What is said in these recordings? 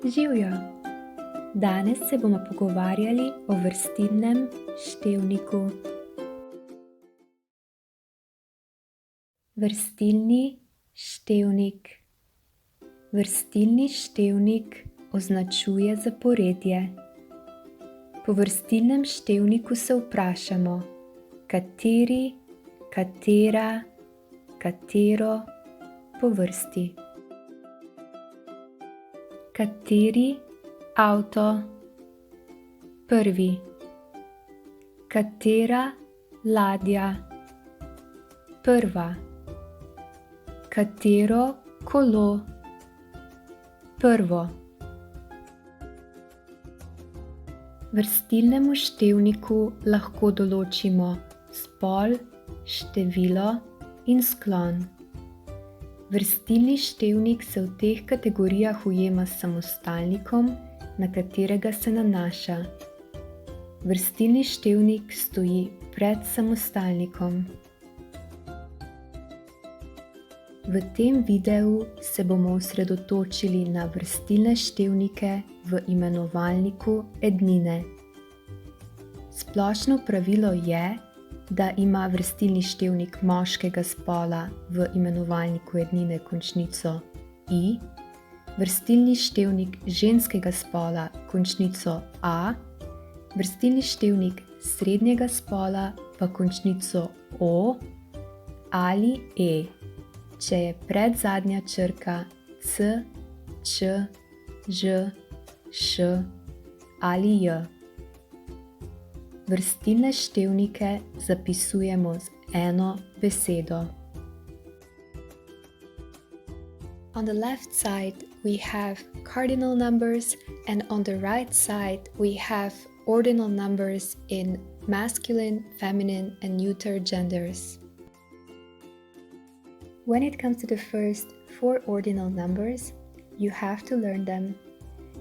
Živjo! Danes se bomo pogovarjali o vrstilnem števniku. Vrstilni števnik. Vrstilni števnik označuje zaporedje. Po vrstilnem števniku se vprašamo, kateri, katera, katero po vrsti. Kateri avto? Prvi. Katera ladja? Prva. Katero kolo? Prvo. Vrstilnemu števniku lahko določimo spol, število in sklon. Vrstilni števnik se v teh kategorijah ujema s samostalnikom, na katerega se nanaša. Vrstilni števnik stoji pred samostalnikom. V tem videu se bomo osredotočili na vrstilne števnike v imenovalniku ednine. Splošno pravilo je, da ima vrstilni števnik moškega spola v imenovalniku ednine končnico -i, vrstilni števnik ženskega spola končnico -a, vrstilni števnik srednjega spola pa končnico -o ali -e, če je predzadnja črka c, č, ž, š ali j. Vrstilne števnike zapisujemo z eno besedo. On the left side we have cardinal numbers and on the right side we have ordinal numbers in masculine, feminine and neuter genders. When it comes to the first 4 ordinal numbers, you have to learn them.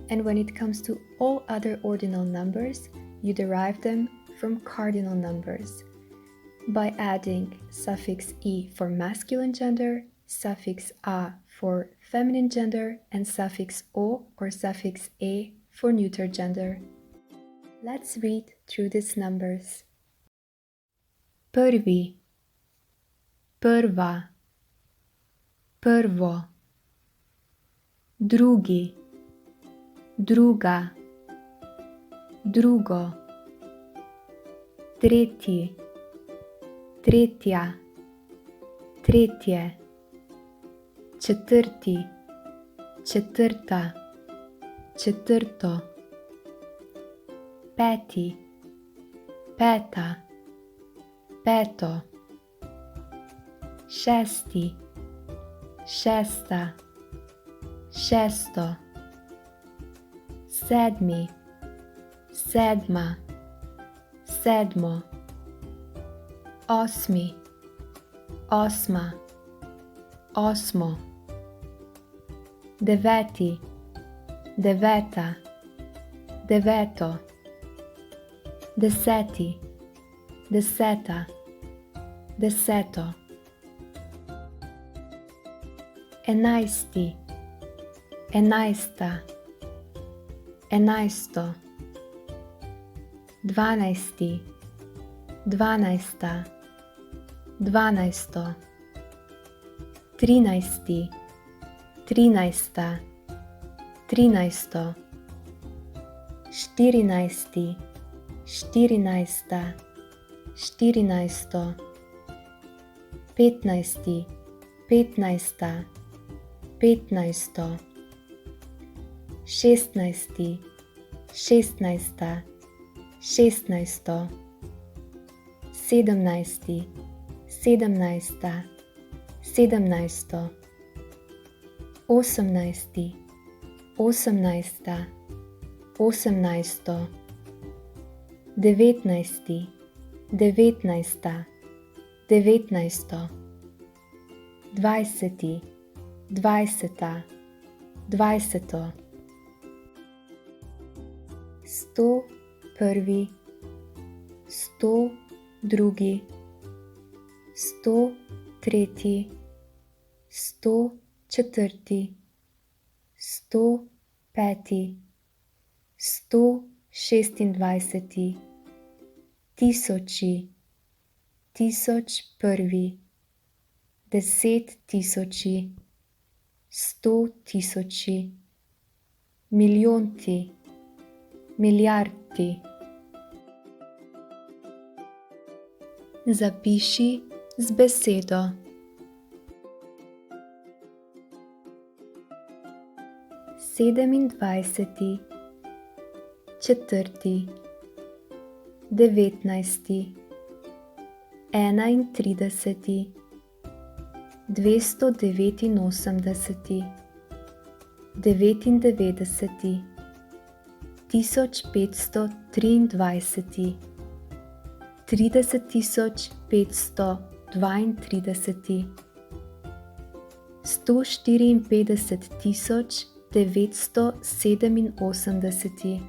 And when it comes to all other ordinal numbers, you derive them from cardinal numbers by adding suffix "e" for masculine gender, suffix "a" for feminine gender, and suffix "o" or suffix "e" for neuter gender. Let's read through these numbers. Prvi, prva, prvo, drugi, druga, drugo, tretji, tretja, tretje, četrti, četrta, četrto, peti, peta, peto, šesti, šesta, šesto, sedmi, sedma, sedmo, osmi, osma, osmo, deveti, deveta, deveto, deseti, deseta, deseto, enajsti, enajsta, enajsto, dvanajsti, dvanajsta, dvanajsto, trinajsti, trinajsta, trinajsto, štirinajsti, štirinajsta, štirinajsto, petnajsti, petnajsta, petnajsto, šestnajsti, šestnajsta, šestnajsto, sedemnajsti, sedemnajsta, sedemnajsto, osemnajsti, osemnajsta, osemnajsto, devetnajsti, devetnajsta, devetnajsto, dvajseti, dvajseta, dvajseto, 101, 102, 103, 104, 105, peti, 126, tisoči, 1001, 10 000, 100 000, milijonti, milijardi. Zapiši z besedo. Sedemindvajseti, četrti, 19, 31, 289, 99, 1523, 30532, 154987,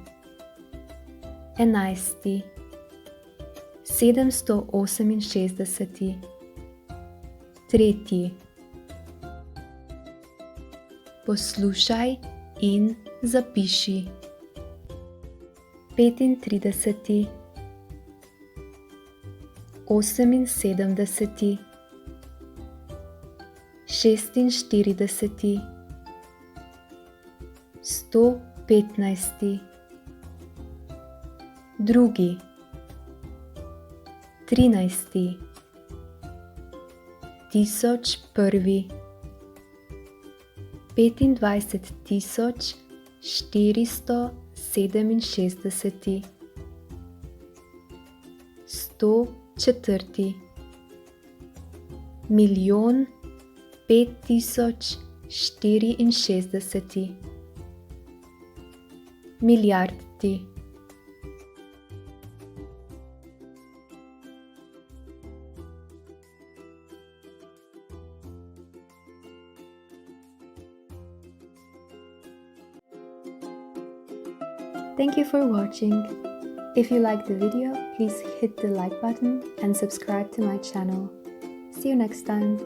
11, 768, tretji. Poslušaj in zapiši. 35, 78, 46, 115, drugi, 13, 1001, 25467, 104, milijon 5064, milijardi. Thank you for watching. If you liked the video, please hit the like button and subscribe to my channel. See you next time.